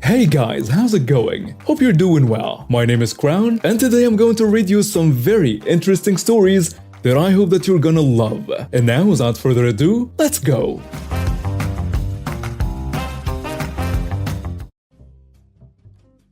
Hey guys, how's it going? Hope you're doing well. My name is Crown, and today I'm going to read you some very interesting stories that I hope that you're gonna love. And now, without further ado, let's go!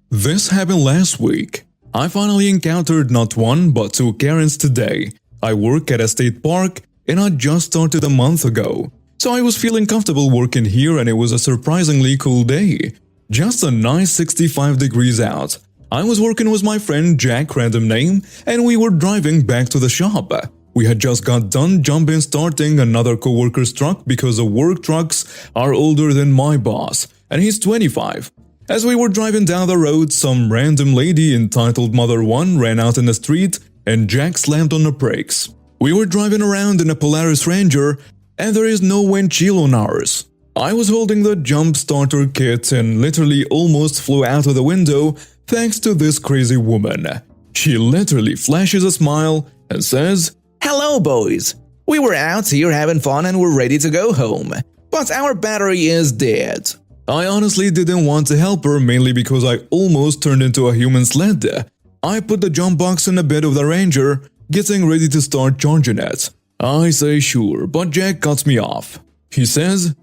This happened last week. I finally encountered not one but two Karens today. I work at a state park and I just started a month ago. So I was feeling comfortable working here and it was a surprisingly cool day. Just a nice 65 degrees out. I was working with my friend Jack, random name, and we were driving back to the shop. We had just got done starting another coworker's truck because the work trucks are older than my boss, and he's 25. As we were driving down the road, some random lady entitled Mother 1 ran out in the street and Jack slammed on the brakes. We were driving around in a Polaris Ranger and there is no windshield on ours. I was holding the jump starter kit and literally almost flew out of the window thanks to this crazy woman. She literally flashes a smile and says, "Hello boys, we were out here having fun and we're ready to go home, but our battery is dead." I honestly didn't want to help her, mainly because I almost turned into a human sled. I put the jump box in the bed of the Ranger, getting ready to start charging it. I say sure, but Jack cuts me off. He says,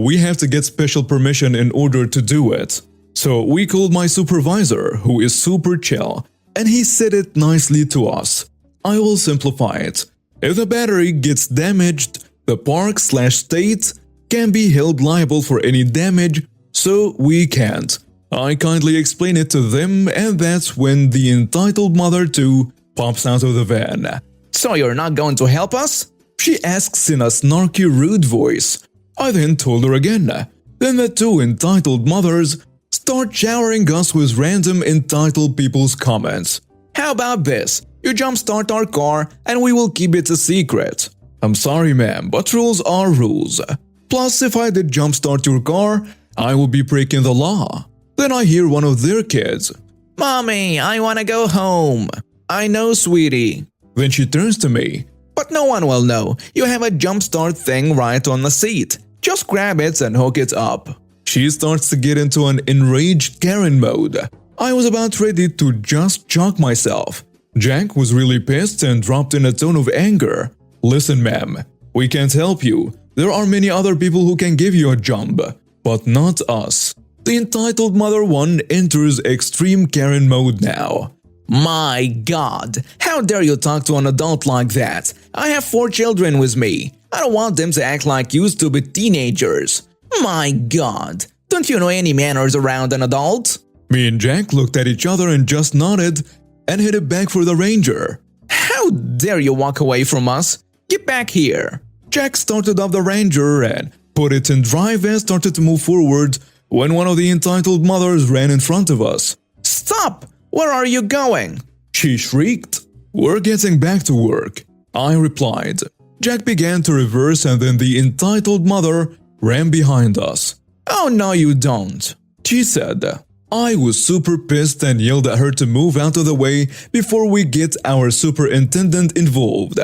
we have to get special permission in order to do it. So we called my supervisor, who is super chill, and he said it nicely to us. I will simplify it. If the battery gets damaged, the park/state can be held liable for any damage, so we can't. I kindly explain it to them, and that's when the entitled Mother 2 pops out of the van. "So you're not going to help us?" She asks in a snarky, rude voice. I then told her again. Then the two entitled mothers start showering us with random entitled people's comments. "How about this? You jumpstart our car and we will keep it a secret." I'm sorry ma'am, but rules are rules. Plus, if I did jumpstart your car, I would be breaking the law. Then I hear one of their kids. "Mommy, I wanna go home." "I know, sweetie." Then she turns to me. "But no one will know. You have a jumpstart thing right on the seat. Just grab it and hook it up." She starts to get into an enraged Karen mode. I was about ready to just choke myself. Jack was really pissed and dropped in a tone of anger. "Listen ma'am, we can't help you. There are many other people who can give you a jump, but not us." The entitled Mother 1 enters extreme Karen mode now. "My God, how dare you talk to an adult like that? I have 4 children with me. I don't want them to act like you stupid teenagers. My God, don't you know any manners around an adult?" Me and Jack looked at each other and just nodded and headed back for the Ranger. "How dare you walk away from us? Get back here." Jack started up the Ranger and put it in drive and started to move forward when one of the entitled mothers ran in front of us. "Stop! Where are you going?" She shrieked. "We're getting back to work," I replied. Jack began to reverse and then the entitled mother ran behind us. "Oh no you don't," she said. I was super pissed and yelled at her to move out of the way before we get our superintendent involved.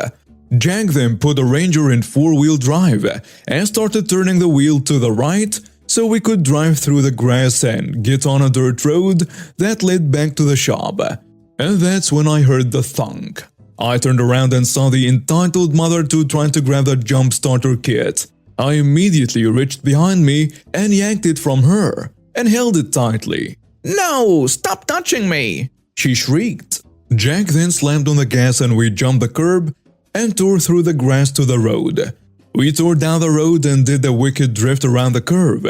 Jack then put the Ranger in 4-wheel drive and started turning the wheel to the right so we could drive through the grass and get on a dirt road that led back to the shop. And that's when I heard the thunk. I turned around and saw the entitled Mother 2 trying to grab the jump starter kit. I immediately reached behind me and yanked it from her and held it tightly. "No, stop touching me!" she shrieked. Jack then slammed on the gas and we jumped the curb and tore through the grass to the road. We tore down the road and did a wicked drift around the curve.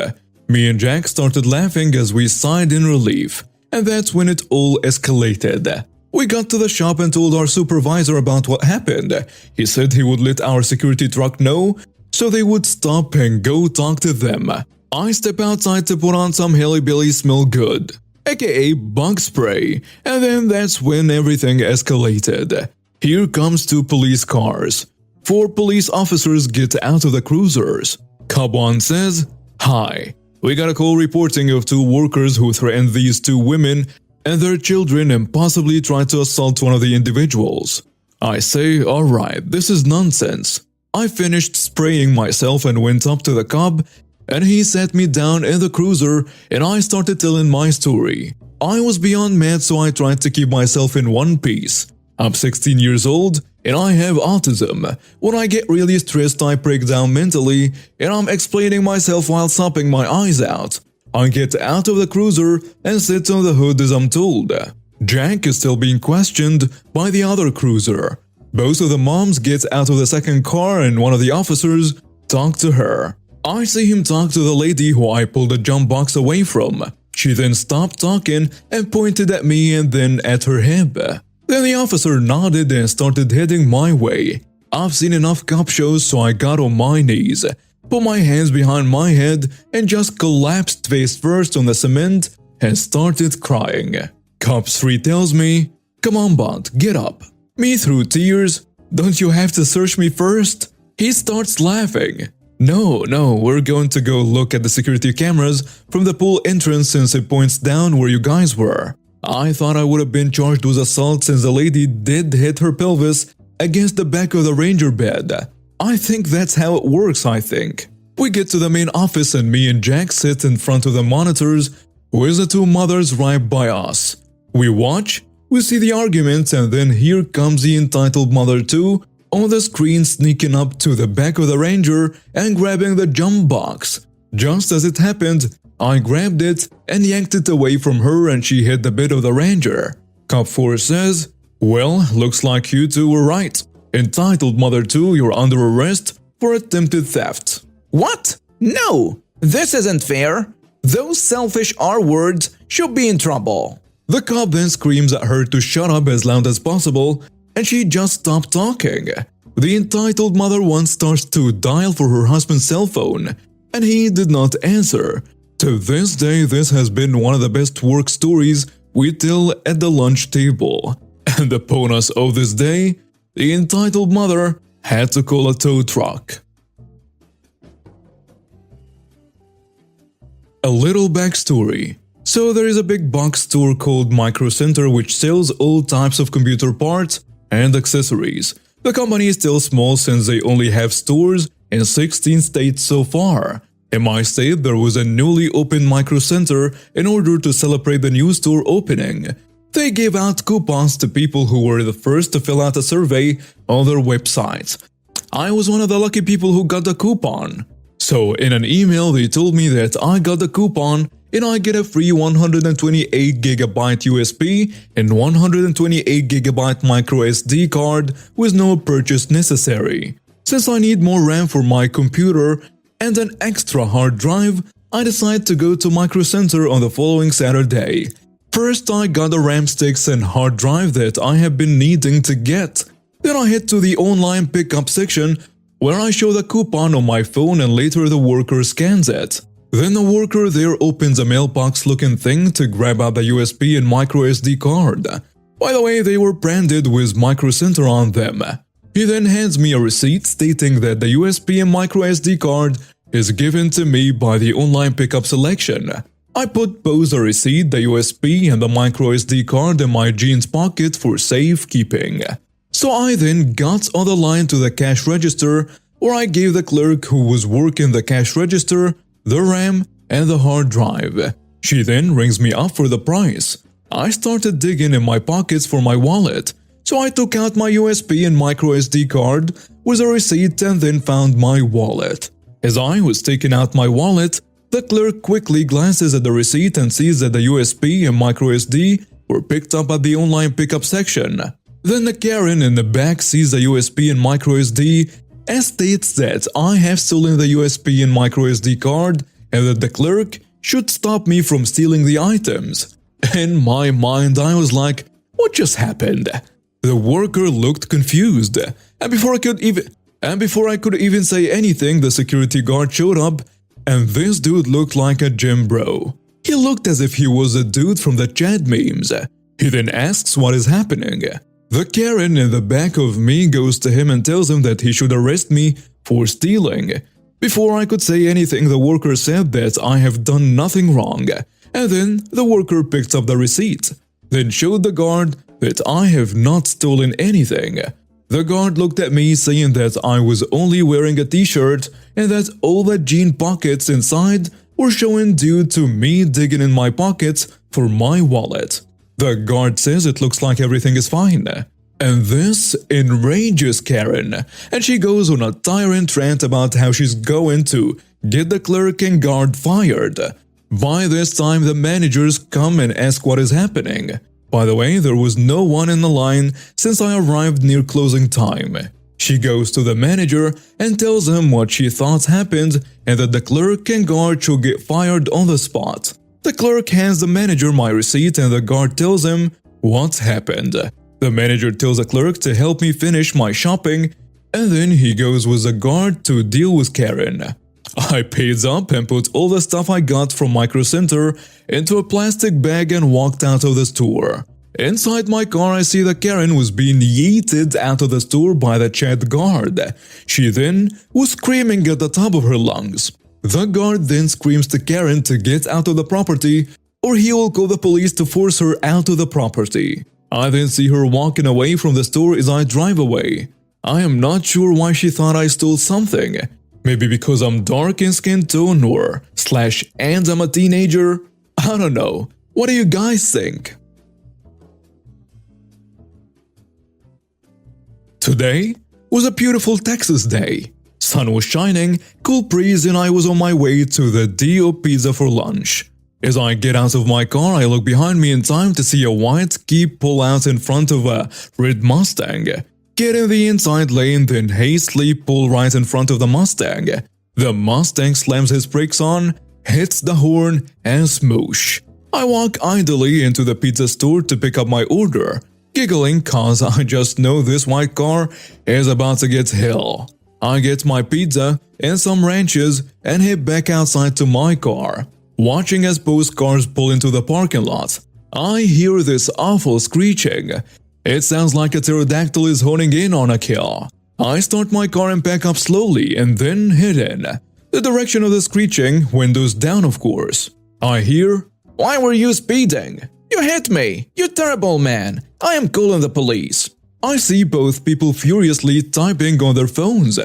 Me and Jack started laughing as we sighed in relief, and that's when it all escalated. We got to the shop and told our supervisor about what happened. He said he would let our security truck know so they would stop and go talk to them. I step outside to put on some Hilly-Billy Smell Good, aka bug spray, and then that's when everything escalated. Here comes 2 police cars. 4 police officers get out of the cruisers. Cop 1 says, "Hi, we got a call reporting of 2 workers who threatened these 2 women and their children and possibly tried to assault one of the individuals." I say, "Alright, this is nonsense." I finished spraying myself and went up to the cop and he sat me down in the cruiser and I started telling my story. I was beyond mad, so I tried to keep myself in one piece. I'm 16 years old and I have autism. When I get really stressed, I break down mentally and I'm explaining myself while sopping my eyes out. I get out of the cruiser and sit on the hood as I'm told. Jack is still being questioned by the other cruiser. Both of the moms get out of the second car and one of the officers talk to her. I see him talk to the lady who I pulled the jump box away from. She then stopped talking and pointed at me and then at her hip. Then the officer nodded and started heading my way. I've seen enough cop shows, so I got on my knees, put my hands behind my head and just collapsed face first on the cement and started crying. Cop 3 tells me, "Come on bud, get up." Me through tears, "Don't you have to search me first?" He starts laughing. No, we're going to go look at the security cameras from the pool entrance since it points down where you guys were. I thought I would have been charged with assault since the lady did hit her pelvis against the back of the ranger bed. I think that's how it works, I think. We get to the main office and me and Jack sit in front of the monitors with the two mothers right by us. We watch, we see the arguments, and then here comes the entitled mother 2 on the screen sneaking up to the back of the ranger and grabbing the jump box. Just as it happened, I grabbed it and yanked it away from her and she hit the bed of the ranger. Cop 4 says, "Well, looks like you two were right. Entitled mother 2, you're under arrest for attempted theft." What? No, this isn't fair. Those selfish R-words should be in trouble. The cop then screams at her to shut up as loud as possible, and she just stopped talking. The entitled mother 1 starts to dial for her husband's cell phone, and he did not answer. To this day, this has been one of the best work stories we tell at the lunch table. And the bonus of this day, the entitled mother had to call a tow truck. A little backstory. So there is a big box store called Micro Center which sells all types of computer parts and accessories. The company is still small since they only have stores in 16 states so far. In my state, there was a newly opened Micro Center in order to celebrate the new store opening. They gave out coupons to people who were the first to fill out a survey on their website. I was one of the lucky people who got the coupon. So in an email, they told me that I got the coupon and I get a free 128GB USB and 128GB micro SD card with no purchase necessary. Since I need more RAM for my computer and an extra hard drive, I decided to go to Micro Center on the following Saturday. First, I got the RAM sticks and hard drive that I have been needing to get. Then I head to the online pickup section where I show the coupon on my phone and later the worker scans it. Then the worker there opens a mailbox looking thing to grab out the USB and micro SD card. By the way, they were branded with Micro Center on them. He then hands me a receipt stating that the USB and micro SD card is given to me by the online pickup selection. I put both the receipt, the USB and the micro SD card in my jeans pocket for safekeeping. So I then got on the line to the cash register where I gave the clerk who was working the cash register the RAM and the hard drive. She then rings me up for the price. I started digging in my pockets for my wallet, so I took out my USB and micro SD card with a receipt and then found my wallet. As I was taking out my wallet, the clerk quickly glances at the receipt and sees that the USB and micro SD were picked up at the online pickup section. Then the Karen in the back sees the USB and micro SD and states that I have stolen the USB and micro SD card and that the clerk should stop me from stealing the items. In my mind, I was like, what just happened? The worker looked confused, and before I could even say anything, the security guard showed up, and this dude looked like a gym bro. He looked as if he was a dude from the chat memes. He then asks what is happening. The Karen in the back of me goes to him and tells him that he should arrest me for stealing. Before I could say anything, the worker said that I have done nothing wrong, and then the worker picked up the receipt, then showed the guard that I have not stolen anything. The guard looked at me saying that I was only wearing a t-shirt and that all the jean pockets inside were showing due to me digging in my pockets for my wallet. The guard says it looks like everything is fine. And this enrages Karen, and she goes on a tyrant rant about how she's going to get the clerk and guard fired. By this time, the managers come and ask what is happening. By the way, there was no one in the line since I arrived near closing time. She goes to the manager and tells him what she thought happened and that the clerk and guard should get fired on the spot. The clerk hands the manager my receipt and the guard tells him what happened. The manager tells the clerk to help me finish my shopping, and then he goes with the guard to deal with Karen. I paid up and put all the stuff I got from Micro Center into a plastic bag and walked out of the store. Inside my car, I see that Karen was being yeeted out of the store by the chat guard. She then was screaming at the top of her lungs. The guard then screams to Karen to get out of the property or he will call the police to force her out of the property. I then see her walking away from the store as I drive away. I am not sure why she thought I stole something. Maybe because I'm dark in skin tone or / and I'm a teenager? I don't know. What do you guys think? Today was a beautiful Texas day. Sun was shining, cool breeze, and I was on my way to the D.O. Pizza for lunch. As I get out of my car, I look behind me in time to see a white Jeep pull out in front of a red Mustang. Get in the inside lane, then hastily pull right in front of the Mustang. The Mustang slams his brakes on, hits the horn, and smoosh. I walk idly into the pizza store to pick up my order, giggling cause I just know this white car is about to get hell. I get my pizza and some ranches and head back outside to my car. Watching as both cars pull into the parking lot, I hear this awful screeching. It sounds like a pterodactyl is honing in on a kill. I start my car and back up slowly and then head in. The direction of the screeching, windows down of course. I hear, "Why were you speeding? You hit me! You terrible man! I am calling the police!" I see both people furiously typing on their phones,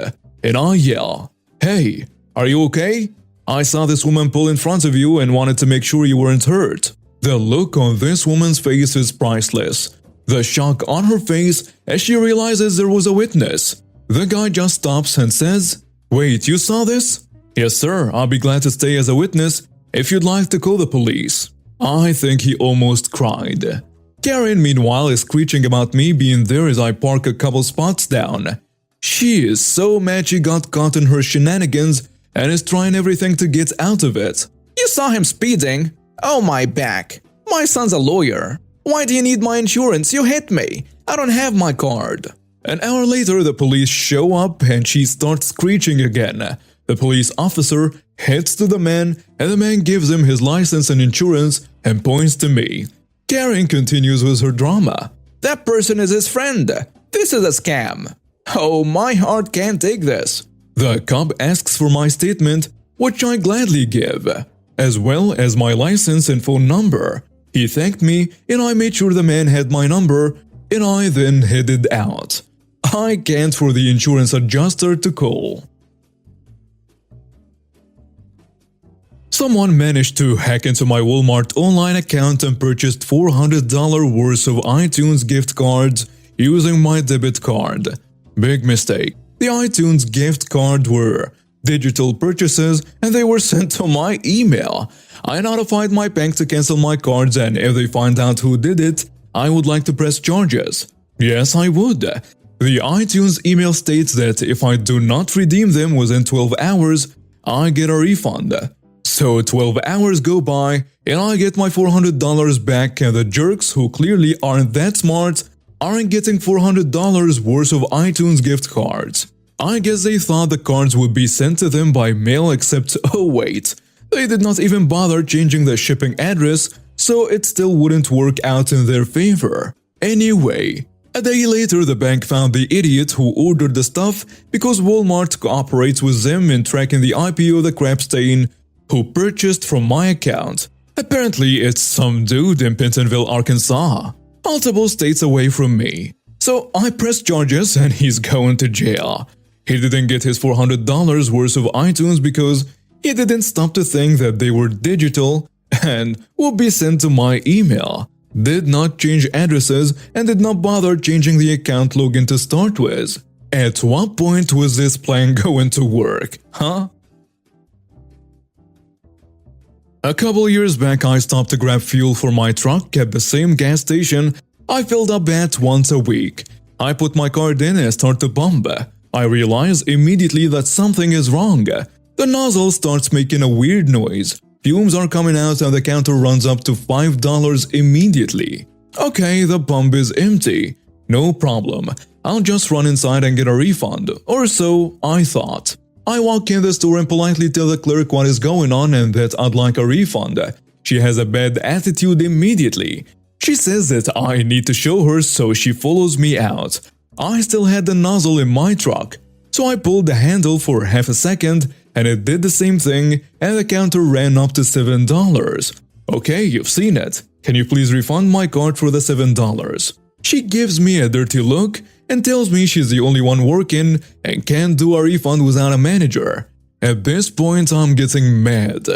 and I yell, "Hey, are you okay? I saw this woman pull in front of you and wanted to make sure you weren't hurt." The look on this woman's face is priceless. The shock on her face as she realizes there was a witness. The guy just stops and says, "Wait, you saw this?" "Yes sir, I'll be glad to stay as a witness if you'd like to call the police." I think he almost cried. Karen meanwhile is screeching about me being there as I park a couple spots down. She is so mad she got caught in her shenanigans and is trying everything to get out of it. "You saw him speeding? Oh my back. My son's a lawyer. Why do you need my insurance? You hit me. I don't have my card." An hour later, the police show up and she starts screeching again. The police officer heads to the man and the man gives him his license and insurance and points to me. Karen continues with her drama. "That person is his friend. This is a scam. Oh, my heart can't take this." The cop asks for my statement, which I gladly give, as well as my license and phone number. He thanked me and I made sure the man had my number and I then headed out. I can't for the insurance adjuster to call. Someone managed to hack into my Walmart online account and purchased $400 worth of iTunes gift cards using my debit card. Big mistake. The iTunes gift card were digital purchases and they were sent to my email. I notified my bank to cancel my cards and if they find out who did it, I would like to press charges. Yes, I would. The iTunes email states that if I do not redeem them within 12 hours, I get a refund. So 12 hours go by and I get my $400 back and the jerks who clearly aren't that smart aren't getting $400 worth of iTunes gift cards. I guess they thought the cards would be sent to them by mail except oh wait, they did not even bother changing the shipping address so it still wouldn't work out in their favor. Anyway, a day later the bank found the idiot who ordered the stuff because Walmart cooperates with them in tracking the IP of the crap stain who purchased from my account. Apparently it's some dude in Pentonville, Arkansas, multiple states away from me. So I pressed charges and he's going to jail. He didn't get his $400 worth of iTunes because he didn't stop to think that they were digital and would be sent to my email, did not change addresses, and did not bother changing the account login to start with. At what point was this plan going to work, huh? A couple years back, I stopped to grab fuel for my truck at the same gas station I filled up at once a week. I put my card in and start to pump. I realize immediately that something is wrong. The nozzle starts making a weird noise. Fumes are coming out and the counter runs up to $5 immediately. Okay, the pump is empty. No problem. I'll just run inside and get a refund, or so I thought. I walk in the store and politely tell the clerk what is going on and that I'd like a refund. She has a bad attitude immediately. She says that I need to show her, so she follows me out. I still had the nozzle in my truck, so I pulled the handle for half a second and it did the same thing and the counter ran up to $7. Okay, you've seen it. Can you please refund my card for the $7? She gives me a dirty look and tells me she's the only one working and can't do a refund without a manager. At this point, I'm getting mad.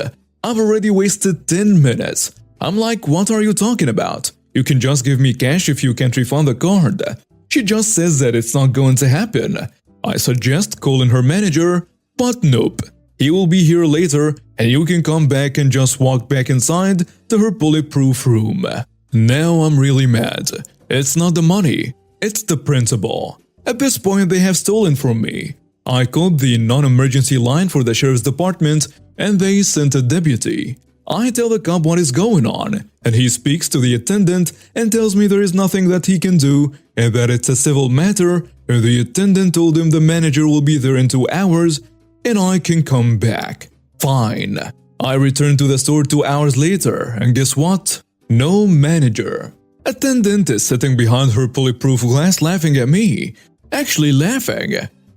I've already wasted 10 minutes. I'm like, what are you talking about? You can just give me cash if you can't refund the card. She just says that it's not going to happen. I suggest calling her manager, but nope. He will be here later and you can come back and just walk back inside to her bulletproof room. Now I'm really mad. It's not the money, it's the principal. At this point, they have stolen from me. I called the non-emergency line for the sheriff's department and they sent a deputy. I tell the cop what is going on, and he speaks to the attendant and tells me there is nothing that he can do and that it's a civil matter, and the attendant told him the manager will be there in 2 hours and I can come back. Fine. I return to the store 2 hours later, and guess what? No manager. Attendant is sitting behind her bulletproof glass laughing at me. Actually laughing.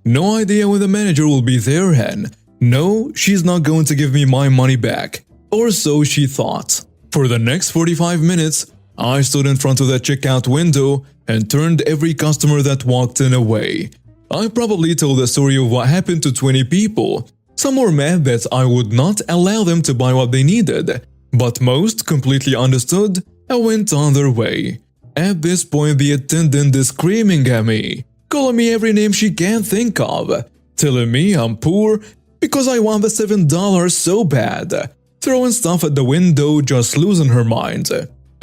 No idea when the manager will be there and no, she's not going to give me my money back. Or so she thought. For the next 45 minutes, I stood in front of the checkout window and turned every customer that walked in away. I probably told the story of what happened to 20 people. Some were mad that I would not allow them to buy what they needed, but most completely understood and went on their way. At this point, the attendant is screaming at me, calling me every name she can think of, telling me I'm poor because I want the $7 so bad, throwing stuff at the window, just losing her mind.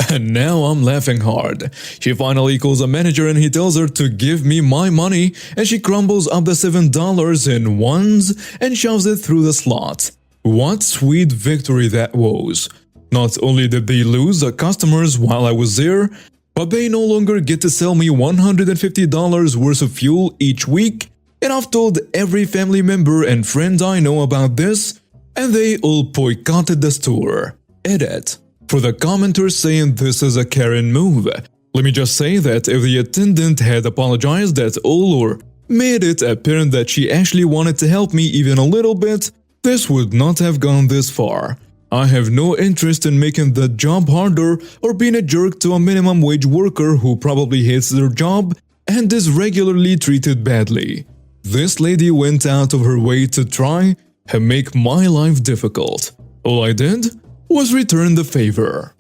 And now I'm laughing hard. She finally calls a manager and he tells her to give me my money and she crumbles up the $7 in ones and shoves it through the slot. What sweet victory that was. Not only did they lose the customers while I was there, but they no longer get to sell me $150 worth of fuel each week, and I've told every family member and friend I know about this, and they all boycotted the store. Edit. For the commenters saying this is a Karen move, let me just say that if the attendant had apologized at all or made it apparent that she actually wanted to help me even a little bit, this would not have gone this far. I have no interest in making the job harder or being a jerk to a minimum wage worker who probably hates their job and is regularly treated badly. This lady went out of her way to try and make my life difficult. All I did was return the favor.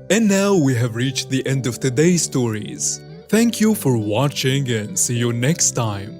And now we have reached the end of today's stories. Thank you for watching and see you next time.